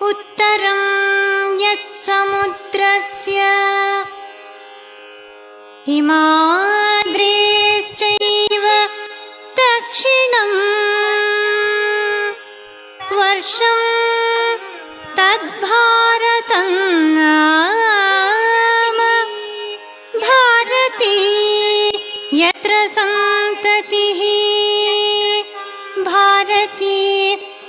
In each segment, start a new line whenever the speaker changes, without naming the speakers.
उत्तरं यत्समुद्रस्य हिमाद्रेश्चैव दक्षिणं वर्षं तद्भारतं नाम भारती यत्र संततिः भारती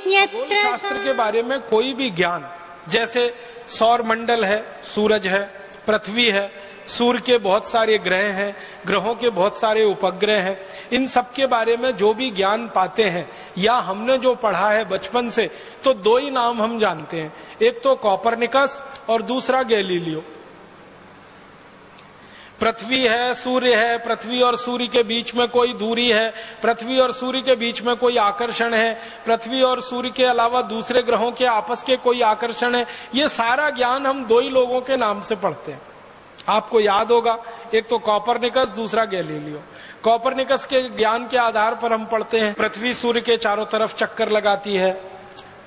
यत्र।
शास्त्र के बारे में कोई भी ज्ञान, जैसे सौर मंडल है, सूरज है, पृथ्वी है, सूर्य के बहुत सारे ग्रह हैं, ग्रहों के बहुत सारे उपग्रह हैं, इन सब के बारे में जो भी ज्ञान पाते हैं या हमने जो पढ़ा है बचपन से, तो दो ही नाम हम जानते हैं, एक तो कोपरनिकस और दूसरा गैलीलियो। पृथ्वी है, सूर्य है, पृथ्वी और सूर्य के बीच में कोई दूरी है, पृथ्वी और सूर्य के बीच में कोई आकर्षण है, पृथ्वी और सूर्य के अलावा दूसरे ग्रहों के आपस के कोई आकर्षण है, ये सारा ज्ञान हम दो ही लोगों के नाम से पढ़ते हैं। आपको याद होगा, एक तो कोपरनिकस, दूसरा गैलीलियो। कोपरनिकस के ज्ञान के आधार पर हम पढ़ते हैं पृथ्वी सूर्य के चारों तरफ चक्कर लगाती है,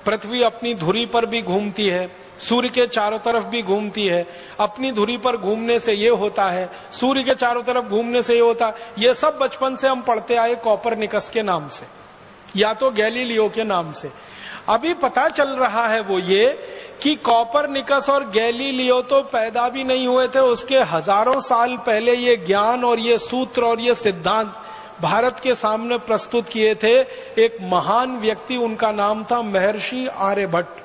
पृथ्वी अपनी धुरी पर भी घूमती है, सूर्य के चारों तरफ भी घूमती है, अपनी धुरी पर घूमने से ये होता है, सूर्य के चारों तरफ घूमने से ये होता है। ये सब बचपन से हम पढ़ते आए कोपरनिकस के नाम से या तो गैलीलियो के नाम से। अभी पता चल रहा है वो ये कि कोपरनिकस और गैलीलियो तो पैदा भी नहीं हुए थे, उसके हजारों साल पहले ये ज्ञान और ये सूत्र और ये सिद्धांत भारत के सामने प्रस्तुत किए थे एक महान व्यक्ति, उनका नाम था महर्षि आर्यभट्ट।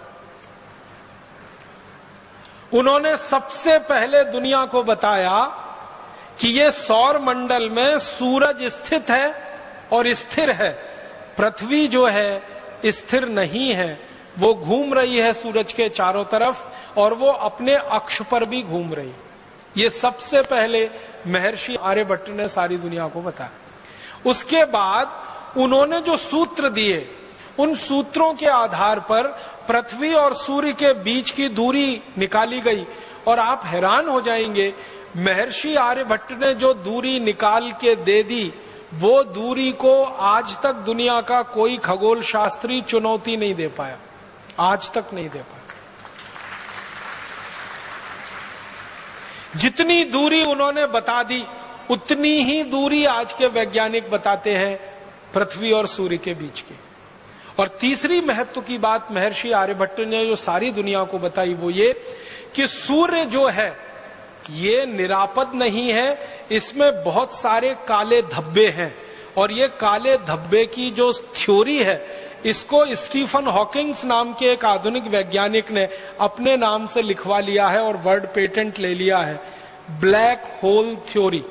उन्होंने सबसे पहले दुनिया को बताया कि ये सौर मंडल में सूरज स्थित है और स्थिर है, पृथ्वी जो है स्थिर नहीं है, वो घूम रही है सूरज के चारों तरफ और वो अपने अक्ष पर भी घूम रही। ये सबसे पहले महर्षि आर्यभट्ट ने सारी दुनिया को बताया। उसके बाद उन्होंने जो सूत्र दिए, उन सूत्रों के आधार पर पृथ्वी और सूर्य के बीच की दूरी निकाली गई और आप हैरान हो जाएंगे, महर्षि आर्यभट्ट ने जो दूरी निकाल के दे दी, वो दूरी को आज तक दुनिया का कोई खगोल शास्त्री चुनौती नहीं दे पाया, आज तक नहीं दे पाया। जितनी दूरी उन्होंने बता दी, उतनी ही दूरी आज के वैज्ञानिक बताते हैं पृथ्वी और सूर्य के बीच की। और तीसरी महत्व की बात महर्षि आर्यभट्ट ने जो सारी दुनिया को बताई वो ये कि सूर्य जो है ये निरापद नहीं है, इसमें बहुत सारे काले धब्बे हैं और ये काले धब्बे की जो थ्योरी है, इसको स्टीफन हॉकिंग्स नाम के एक आधुनिक वैज्ञानिक ने अपने नाम से लिखवा लिया है और वर्ड पेटेंट ले लिया है, ब्लैक होल थ्योरी।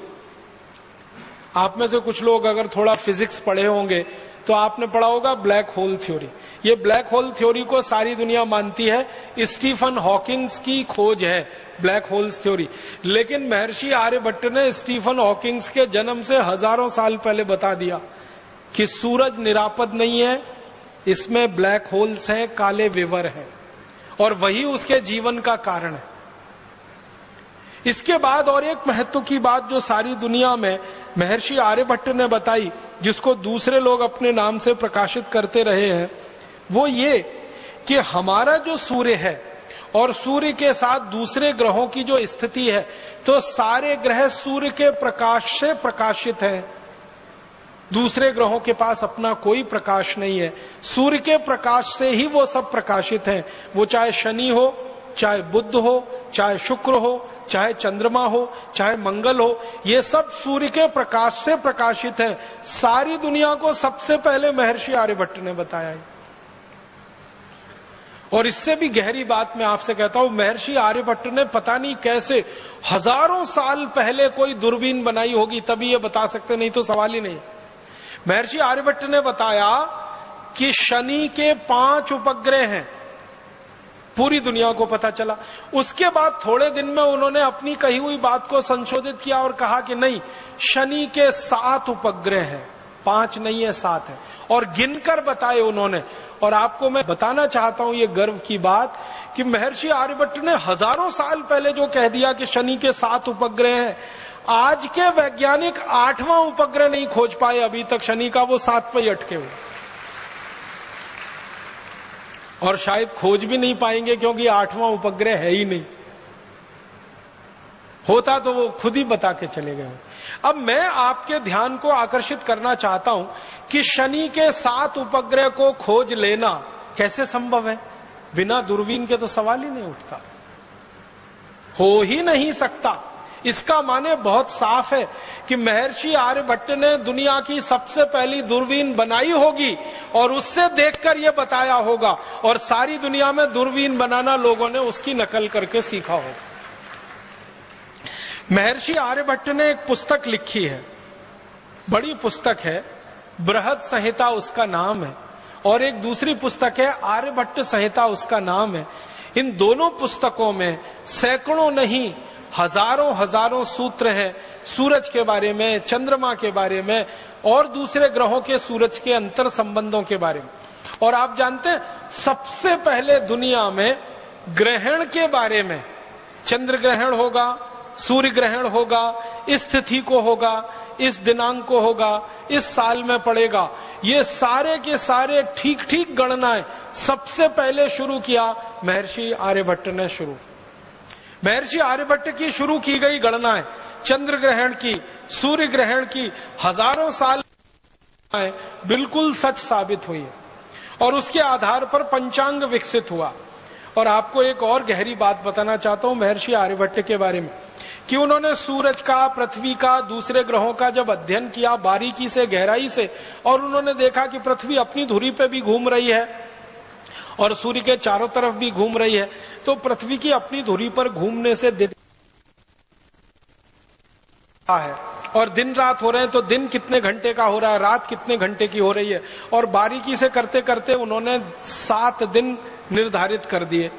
आप में से कुछ लोग अगर थोड़ा फिजिक्स पढ़े होंगे तो आपने पढ़ा होगा ब्लैक होल थ्योरी। ये ब्लैक होल थ्योरी को सारी दुनिया मानती है, स्टीफन हॉकिंग्स की खोज है ब्लैक होल्स थ्योरी। लेकिन महर्षि आर्यभट्ट ने स्टीफन हॉकिंग्स के जन्म से हजारों साल पहले बता दिया कि सूरज निरापद नहीं है, इसमें ब्लैक होल्स हैं, काले विवर हैं, और वही उसके जीवन का कारण है। इसके बाद और एक महत्व की बात जो सारी दुनिया में महर्षि आर्यभट्ट ने बताई, जिसको दूसरे लोग अपने नाम से प्रकाशित करते रहे हैं, वो ये कि हमारा जो सूर्य है और सूर्य के साथ दूसरे ग्रहों की जो स्थिति है, तो सारे ग्रह सूर्य के प्रकाश से प्रकाशित हैं। दूसरे ग्रहों के पास अपना कोई प्रकाश नहीं है, सूर्य के प्रकाश से ही वो सब प्रकाशित हैं। वो चाहे शनि हो, चाहे बुध हो, चाहे शुक्र हो, चाहे चंद्रमा हो, चाहे मंगल हो, ये सब सूर्य के प्रकाश से प्रकाशित है। सारी दुनिया को सबसे पहले महर्षि आर्यभट्ट ने बताया है। और इससे भी गहरी बात मैं आपसे कहता हूं, महर्षि आर्यभट्ट ने पता नहीं कैसे हजारों साल पहले कोई दूरबीन बनाई होगी, तभी ये बता सकते, नहीं तो सवाल ही नहीं। महर्षि आर्यभट्ट ने बताया कि शनि के 5 उपग्रह हैं, पूरी दुनिया को पता चला। उसके बाद थोड़े दिन में उन्होंने अपनी कही हुई बात को संशोधित किया और कहा कि नहीं, शनि के 7 उपग्रह हैं, 5 नहीं है 7 है, और गिनकर बताए उन्होंने। और आपको मैं बताना चाहता हूं ये गर्व की बात कि महर्षि आर्यभट्ट ने हजारों साल पहले जो कह दिया कि शनि के 7 उपग्रह हैं, आज के वैज्ञानिक 8वां उपग्रह नहीं खोज पाए अभी तक शनि का, वो 7 पर ही अटके हुए। और शायद खोज भी नहीं पाएंगे, क्योंकि 8वां उपग्रह है ही नहीं। होता तो वो खुद ही बता के चले गए। अब मैं आपके ध्यान को आकर्षित करना चाहता हूं कि शनि के 7 उपग्रह को खोज लेना कैसे संभव है। बिना दूरबीन के तो सवाल ही नहीं उठता, हो ही नहीं सकता। इसका माने बहुत साफ है कि महर्षि आर्यभट्ट ने दुनिया की सबसे पहली दूरबीन बनाई होगी और उससे देखकर यह बताया होगा, और सारी दुनिया में दूरबीन बनाना लोगों ने उसकी नकल करके सीखा होगा। महर्षि आर्यभट्ट ने एक पुस्तक लिखी है, बड़ी पुस्तक है, बृहद संहिता उसका नाम है, और एक दूसरी पुस्तक है आर्यभट्ट संहिता उसका नाम है। इन दोनों पुस्तकों में सैकड़ों नहीं हजारों सूत्र हैं सूरज के बारे में, चंद्रमा के बारे में और दूसरे ग्रहों के सूरज के अंतर संबंधों के बारे में। और आप जानते हैं सबसे पहले दुनिया में ग्रहण के बारे में, चंद्र ग्रहण होगा, सूर्य ग्रहण होगा, इस तिथि को होगा, इस दिनांक को होगा, इस साल में पड़ेगा, ये सारे के सारे ठीक ठीक गणनाएं सबसे पहले शुरू किया महर्षि आर्यभट्ट ने। महर्षि आर्यभट्ट की शुरू की गई गणनाएं चंद्र ग्रहण की, सूर्य ग्रहण की हजारों साल बिल्कुल सच साबित हुई है, और उसके आधार पर पंचांग विकसित हुआ। और आपको एक और गहरी बात बताना चाहता हूं महर्षि आर्यभट्ट के बारे में, कि उन्होंने सूरज का, पृथ्वी का, दूसरे ग्रहों का जब अध्ययन किया बारीकी से, गहराई से, और उन्होंने देखा कि पृथ्वी अपनी धुरी पे भी घूम रही है और सूर्य के चारों तरफ भी घूम रही है, तो पृथ्वी की अपनी धुरी पर घूमने से दिन है, और दिन रात हो रहे हैं, तो दिन कितने घंटे का हो रहा है, रात कितने घंटे की हो रही है। और बारीकी से करते करते उन्होंने 7 दिन निर्धारित कर दिए,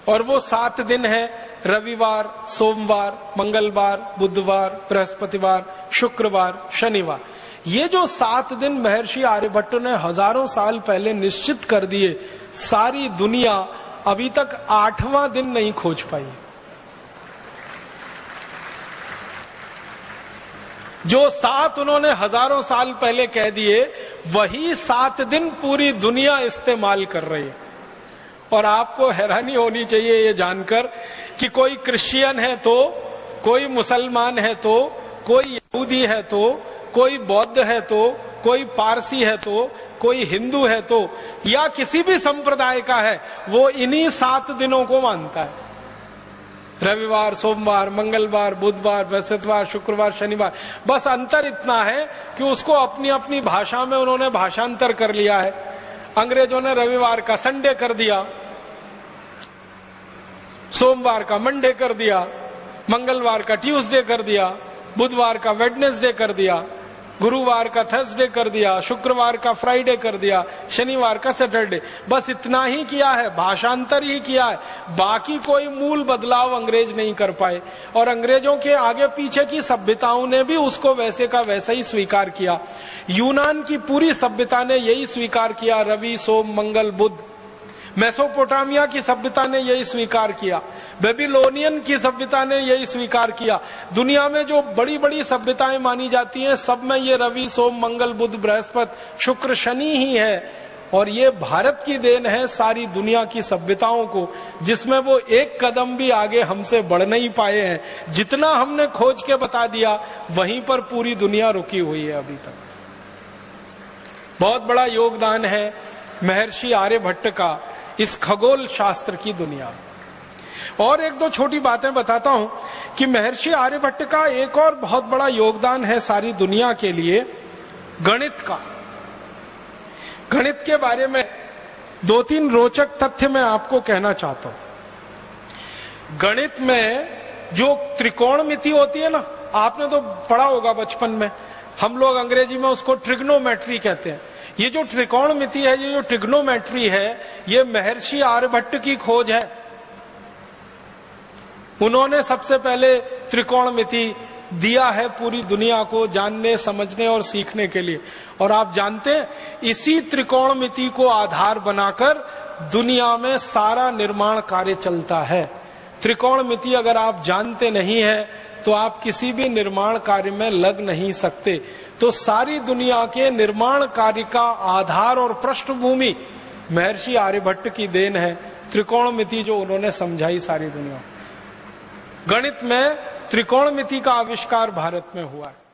और वो 7 दिन है रविवार, सोमवार, मंगलवार, बुधवार, बृहस्पतिवार, शुक्रवार, शनिवार। ये जो 7 दिन महर्षि आर्यभट्ट ने हजारों साल पहले निश्चित कर दिए, सारी दुनिया अभी तक 8वां दिन नहीं खोज पाई। जो 7 उन्होंने हजारों साल पहले कह दिए, वही 7 दिन पूरी दुनिया इस्तेमाल कर रही है। और आपको हैरानी होनी चाहिए ये जानकर कि कोई क्रिश्चियन है तो, कोई मुसलमान है तो, कोई यहूदी है तो, कोई बौद्ध है तो, कोई पारसी है तो, कोई हिंदू है तो, या किसी भी संप्रदाय का है, वो इन्हीं 7 दिनों को मानता है। रविवार, सोमवार, मंगलवार, बुधवार, बृहस्पतिवार, शुक्रवार, शनिवार। बस अंतर इतना है कि उसको अपनी अपनी भाषा में उन्होंने भाषांतर कर लिया है। अंग्रेजों ने रविवार का संडे कर दिया, सोमवार का मंडे कर दिया, मंगलवार का ट्यूसडे कर दिया, बुधवार का वेडनेसडे कर दिया, गुरुवार का थर्सडे कर दिया, शुक्रवार का फ्राइडे कर दिया, शनिवार का सैटरडे। बस इतना ही किया है, भाषांतर ही किया है, बाकी कोई मूल बदलाव अंग्रेज नहीं कर पाए। और अंग्रेजों के आगे पीछे की सभ्यताओं ने भी उसको वैसे का वैसा ही स्वीकार किया। यूनान की पूरी सभ्यता ने यही स्वीकार किया, रवि, सोम, मंगल, बुध। मेसोपोटामिया की सभ्यता ने यही स्वीकार किया, बेबीलोनियन की सभ्यता ने यही स्वीकार किया। दुनिया में जो बड़ी बड़ी सभ्यताएं मानी जाती हैं, सब में ये रवि, सोम, मंगल, बुध, बृहस्पति, शुक्र, शनि ही है। और ये भारत की देन है सारी दुनिया की सभ्यताओं को, जिसमें वो एक कदम भी आगे हमसे बढ़ नहीं पाए हैं। जितना हमने खोज के बता दिया, वहीं पर पूरी दुनिया रुकी हुई है अभी तक। बहुत बड़ा योगदान है महर्षि आर्यभट्ट का इस खगोल शास्त्र की दुनिया। और एक दो छोटी बातें बताता हूं कि महर्षि आर्यभट्ट का एक और बहुत बड़ा योगदान है सारी दुनिया के लिए, गणित का। गणित के बारे में 2-3 रोचक तथ्य मैं आपको कहना चाहता हूं। गणित में जो त्रिकोणमिति होती है ना, आपने तो पढ़ा होगा बचपन में, हम लोग अंग्रेजी में उसको ट्रिग्नोमेट्री कहते हैं। ये जो त्रिकोणमिति है, ये जो ट्रिग्नोमेट्री है, ये महर्षि आर्यभट्ट की खोज है। उन्होंने सबसे पहले त्रिकोणमिति दिया है पूरी दुनिया को जानने, समझने और सीखने के लिए। और आप जानते हैं, इसी त्रिकोणमिति को आधार बनाकर दुनिया में सारा निर्माण कार्य चलता है। त्रिकोणमिति अगर आप जानते नहीं है तो आप किसी भी निर्माण कार्य में लग नहीं सकते। तो सारी दुनिया के निर्माण कार्य का आधार और पृष्ठभूमि महर्षि आर्यभट्ट की देन है त्रिकोणमिति जो उन्होंने समझाई सारी दुनिया। गणित में त्रिकोणमिति का आविष्कार भारत में हुआ है।